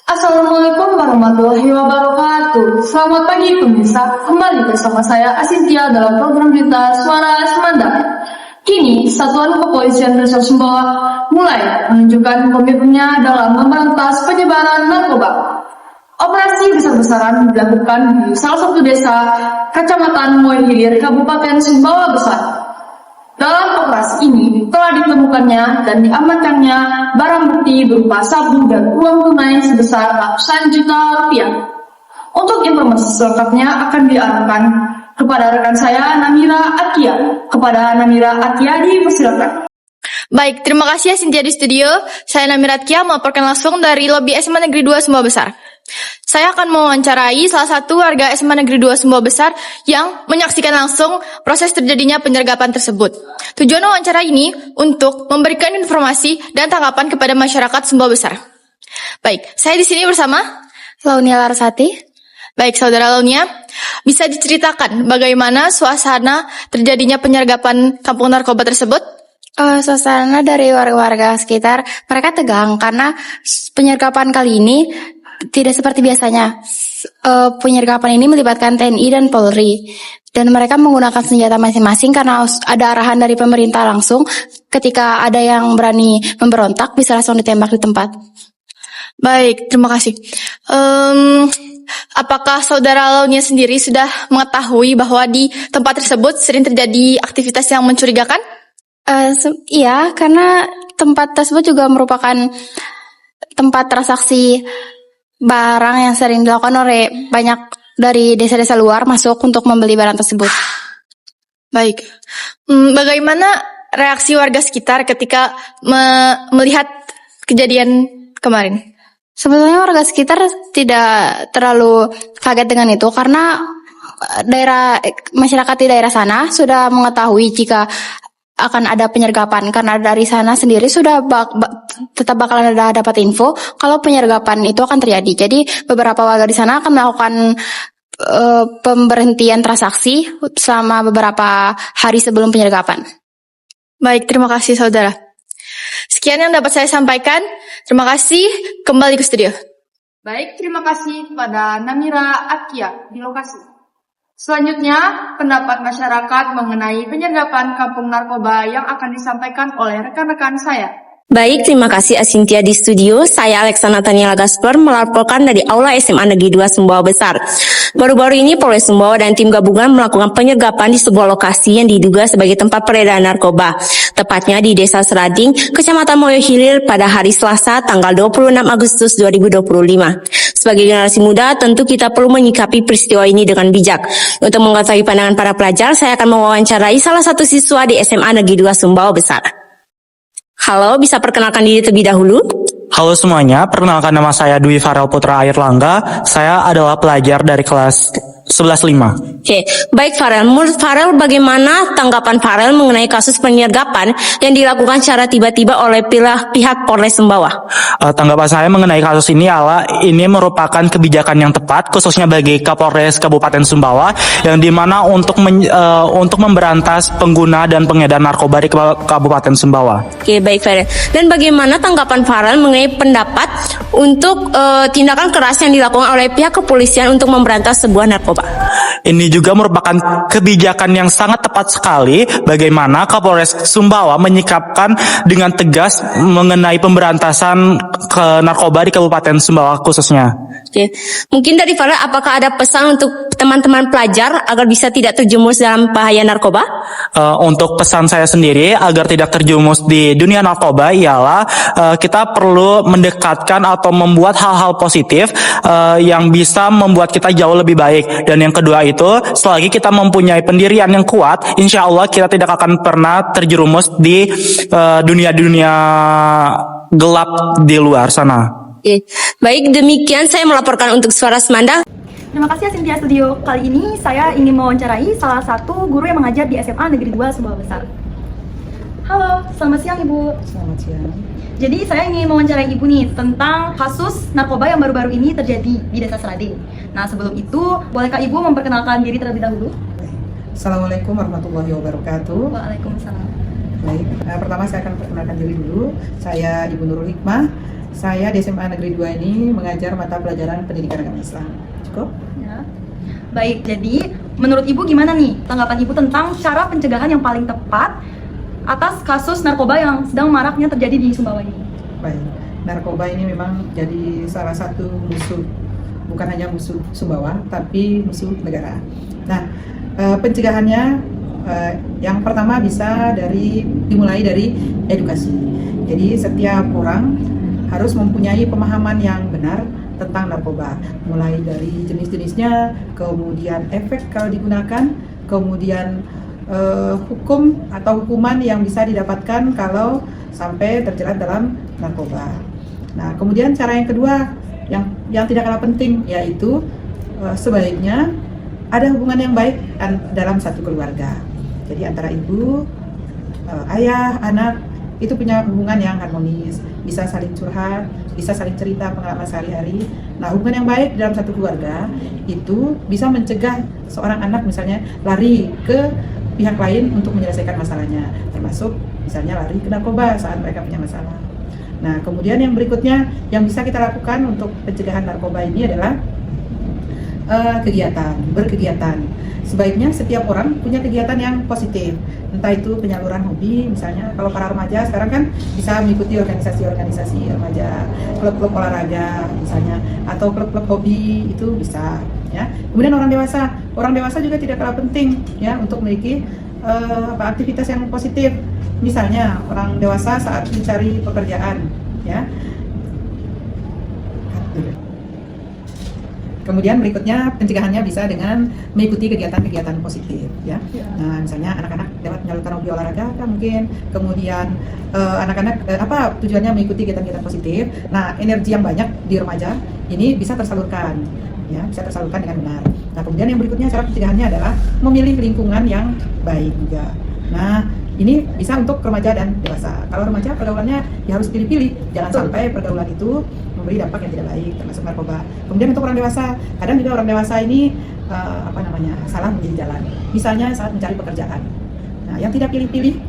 Assalamualaikum warahmatullahi wabarakatuh. Selamat pagi pemirsa, kembali bersama saya Asintia dalam program berita Suara Semanda. Kini, Satuan Kepolisian Resor Sumbawa mulai menunjukkan komitmennya dalam memberantas penyebaran narkoba. Operasi besar-besaran dilakukan di salah satu desa Kecamatan Moy Hilir, Kabupaten Sumbawa Besar. Dalam operasi ini telah ditemukannya dan diamankannya barang bukti berupa sabu dan uang tunai sebesar ratusan juta rupiah. Untuk informasi selengkapnya akan diarahkan kepada rekan saya Namira Atia. Kepada Namira Atia dipersilakan. Baik, terima kasih ya Cynthia di studio. Saya Namira Atia melaporkan langsung dari lobi SMA Negeri 2 Sumbawa Besar. Saya akan mewawancarai salah satu warga SMA Negeri 2 Sumbawa Besar yang menyaksikan langsung proses terjadinya penyergapan tersebut. Tujuan wawancara ini untuk memberikan informasi dan tanggapan kepada masyarakat Sumbawa Besar. Baik, saya di sini bersama Launia Larasati. Baik, Saudara Launia, bisa diceritakan bagaimana suasana terjadinya penyergapan kampung narkoba tersebut? Suasana dari warga-warga sekitar, mereka tegang karena penyergapan kali ini tidak seperti biasanya. Penyergapan ini melibatkan TNI dan Polri, dan mereka menggunakan senjata masing-masing karena ada arahan dari pemerintah langsung. Ketika ada yang berani memberontak, bisa langsung ditembak di tempat. Baik, terima kasih. Apakah Saudara Launia sendiri sudah mengetahui bahwa di tempat tersebut sering terjadi aktivitas yang mencurigakan? Iya, karena tempat tersebut juga merupakan tempat transaksi barang yang sering dilakukan oleh banyak dari desa-desa luar masuk untuk membeli barang tersebut. Baik, bagaimana reaksi warga sekitar ketika melihat kejadian kemarin? Sebetulnya warga sekitar tidak terlalu kaget dengan itu karena masyarakat di daerah sana sudah mengetahui jika akan ada penyergapan, karena dari sana sendiri sudah tetap bakalan ada dapat info kalau penyergapan itu akan terjadi. Jadi beberapa warga di sana akan melakukan pemberhentian transaksi selama beberapa hari sebelum penyergapan. Baik, terima kasih Saudara. Sekian yang dapat saya sampaikan. Terima kasih, kembali ke studio. Baik, terima kasih kepada Namira Atia di lokasi. Selanjutnya, pendapat masyarakat mengenai penyergapan kampung narkoba yang akan disampaikan oleh rekan-rekan saya. Baik, terima kasih Asintia di studio. Saya Alexa Nathaniela Gaspar melaporkan dari Aula SMA Negeri 2 Sumbawa Besar. Baru-baru ini Polres Sumbawa dan tim gabungan melakukan penyergapan di sebuah lokasi yang diduga sebagai tempat peredaran narkoba. Tepatnya di Desa Serading, Kecamatan Moyo Hilir pada hari Selasa tanggal 26 Agustus 2025. Sebagai generasi muda, tentu kita perlu menyikapi peristiwa ini dengan bijak. Untuk mengetahui pandangan para pelajar, saya akan mewawancarai salah satu siswa di SMA Negeri 2 Sumbawa Besar. Halo, bisa perkenalkan diri terlebih dahulu? Halo semuanya, perkenalkan nama saya Dwi Farel Putra Airlangga. Saya adalah pelajar dari kelas 11.5. Oke, baik Farel. Menurut Farel, bagaimana tanggapan Farel mengenai kasus penyergapan yang dilakukan secara tiba-tiba oleh pihak Polres Sumbawa? Tanggapan saya mengenai kasus ini adalah ini merupakan kebijakan yang tepat, khususnya bagi Kapolres Kabupaten Sumbawa, yang dimana untuk memberantas pengguna dan pengedar narkoba di Kabupaten Sumbawa. Oke, baik Farel. Dan bagaimana tanggapan Farel mengenai pendapat untuk tindakan keras yang dilakukan oleh pihak kepolisian untuk memberantas sebuah narkoba? Ini juga merupakan kebijakan yang sangat tepat sekali bagaimana Kapolres Sumbawa menyikapkan dengan tegas mengenai pemberantasan narkoba di Kabupaten Sumbawa khususnya. Oke. Mungkin dari Farel, apakah ada pesan untuk teman-teman pelajar agar bisa tidak terjerumus dalam bahaya narkoba? Untuk pesan saya sendiri agar tidak terjerumus di dunia narkoba ialah kita perlu mendekatkan atau membuat hal-hal positif yang bisa membuat kita jauh lebih baik. Dan yang kedua itu, selagi kita mempunyai pendirian yang kuat, insya Allah kita tidak akan pernah terjerumus di dunia-dunia gelap di luar sana. Oke. Baik, demikian saya melaporkan untuk Suara Semanda. Terima kasih Cynthia Studio. Kali ini saya ingin mewawancarai salah satu guru yang mengajar di SMA Negeri 2 Sumbawa Besar. Halo, selamat siang Ibu. Selamat siang. Jadi saya ingin mewawancarai Ibu nih tentang kasus narkoba yang baru-baru ini terjadi di Desa Serading. Nah, sebelum itu, bolehkah Ibu memperkenalkan diri terlebih dahulu? Assalamualaikum warahmatullahi wabarakatuh. Waalaikumsalam. Baik, pertama saya akan perkenalkan diri dulu. Saya Ibu Nurul Hikmah. Saya di SMA Negeri 2 ini mengajar mata pelajaran pendidikan agama Islam. Cukup? Ya. Baik, jadi menurut Ibu gimana nih tanggapan Ibu tentang cara pencegahan yang paling tepat atas kasus narkoba yang sedang maraknya terjadi di Sumbawa ini? Baik, narkoba ini memang jadi salah satu musuh, bukan hanya musuh Sumbawa, tapi musuh negara. Nah, pencegahannya yang pertama bisa dimulai dari edukasi. Jadi setiap orang harus mempunyai pemahaman yang benar tentang narkoba, mulai dari jenis-jenisnya, kemudian efek kalau digunakan, kemudian hukum atau hukuman yang bisa didapatkan kalau sampai terjerat dalam narkoba. Nah, kemudian cara yang kedua yang tidak kalah penting, yaitu sebaiknya ada hubungan yang baik dalam satu keluarga. Jadi antara ibu, ayah, anak itu punya hubungan yang harmonis, bisa saling curhat, bisa saling cerita pengalaman sehari-hari. Nah, hubungan yang baik dalam satu keluarga itu bisa mencegah seorang anak misalnya lari ke pihak lain untuk menyelesaikan masalahnya, termasuk misalnya lari ke narkoba saat mereka punya masalah. Nah, kemudian yang berikutnya yang bisa kita lakukan untuk pencegahan narkoba ini adalah berkegiatan. Sebaiknya setiap orang punya kegiatan yang positif, entah itu penyaluran hobi, misalnya kalau para remaja sekarang kan bisa mengikuti organisasi-organisasi remaja, klub-klub olahraga misalnya, atau klub-klub hobi itu bisa, ya. Kemudian orang dewasa juga tidak kalah penting, ya, untuk memiliki aktivitas yang positif, misalnya orang dewasa saat mencari pekerjaan, ya. Kemudian berikutnya pencegahannya bisa dengan mengikuti kegiatan-kegiatan positif, ya. Nah, misalnya anak-anak dapat menyalurkan hobi olahraga kan mungkin. Kemudian anak-anak apa tujuannya mengikuti kegiatan-kegiatan positif. Nah, energi yang banyak di remaja ini bisa tersalurkan, ya, bisa tersalurkan dengan benar. Nah, kemudian yang berikutnya cara pencegahannya adalah memilih lingkungan yang baik juga. Nah, ini bisa untuk remaja dan dewasa. Kalau remaja pergaulannya ya harus pilih-pilih, jangan sampai pergaulan itu memberi dampak yang tidak baik, termasuk narkoba. Kemudian untuk orang dewasa, kadang juga orang dewasa ini salah memilih jalan. Misalnya saat mencari pekerjaan. Nah, yang tidak pilih-pilih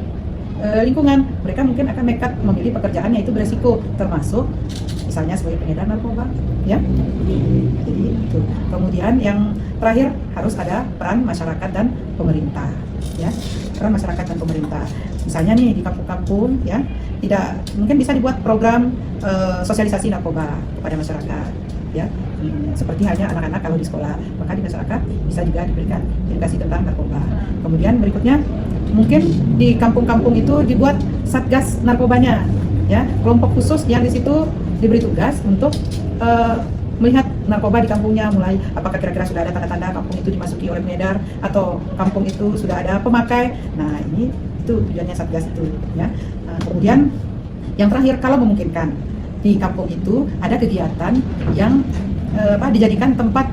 lingkungan, mereka mungkin akan nekat memilih pekerjaan yang itu beresiko, termasuk misalnya sebagai pengedar narkoba, ya. Jadi itu. Kemudian yang terakhir harus ada peran masyarakat dan pemerintah, ya. Peran masyarakat dan pemerintah. Misalnya nih di kampung-kampung, ya, tidak mungkin bisa dibuat program sosialisasi narkoba kepada masyarakat, ya. Seperti halnya anak-anak kalau di sekolah, maka di masyarakat bisa juga diberikan edukasi tentang narkoba. Kemudian berikutnya mungkin di kampung-kampung itu dibuat satgas narkobanya, ya, kelompok khusus yang di situ diberi tugas untuk melihat narkoba di kampungnya, mulai apakah kira-kira sudah ada tanda-tanda kampung itu dimasuki oleh pengedar atau kampung itu sudah ada pemakai. Nah, ini itu tujuannya satgas itu, ya. Nah, kemudian yang terakhir, kalau memungkinkan di kampung itu ada kegiatan yang dijadikan tempat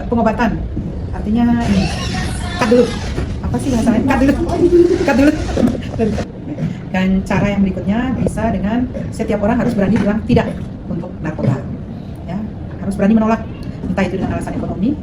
pengobatan. Artinya ini, apa sih bahasanya? Cut dulu. Dan cara yang berikutnya bisa dengan setiap orang harus berani bilang tidak untuk narkoba, ya, harus berani menolak, entah itu dengan alasan ekonomi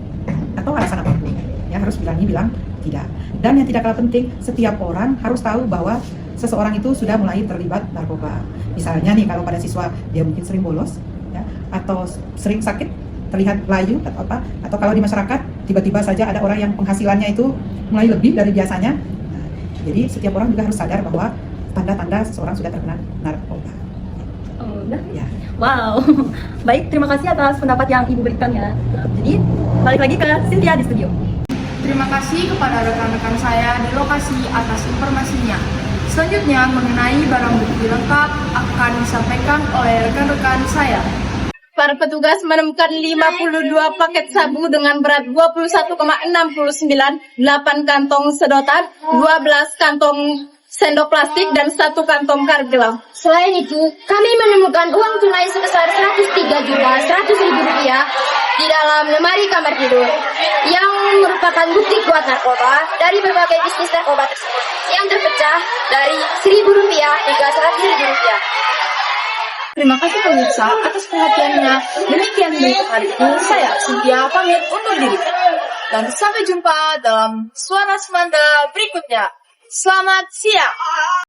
atau alasan apapun, ya, harus berani bilang tidak. Dan yang tidak kalah penting, setiap orang harus tahu bahwa seseorang itu sudah mulai terlibat narkoba. Misalnya nih, kalau pada siswa dia mungkin sering bolos, ya, atau sering sakit, terlihat layu atau apa, atau kalau di masyarakat tiba-tiba saja ada orang yang penghasilannya itu mulai lebih dari biasanya. Nah, jadi setiap orang juga harus sadar bahwa tanda-tanda seseorang sudah terkena narkoba. Oh, udah? Ya. Wow. Baik, terima kasih atas pendapat yang Ibu berikan, ya. Jadi, balik lagi ke Cynthia di studio. Terima kasih kepada rekan-rekan saya di lokasi atas informasinya. Selanjutnya mengenai barang bukti lengkap akan disampaikan oleh rekan-rekan saya. Para petugas menemukan 52 paket sabu dengan berat 21,69, 8 kantong sedotan, 12 kantong sendok plastik, dan 1 kantong kargelang. Selain itu, kami menemukan uang tunai sebesar Rp103.100.000 di dalam lemari kamar tidur yang merupakan bukti kuat narkoba dari berbagai bisnis narkoba tersebut yang terpecah dari Rp1.000 hingga Rp100.000. Terima kasih pemirsa atas perhatiannya. Demikian berita hari ini, saya Cynthia pamit undur diri. Dan sampai jumpa dalam Suara Semanda berikutnya. Selamat siang.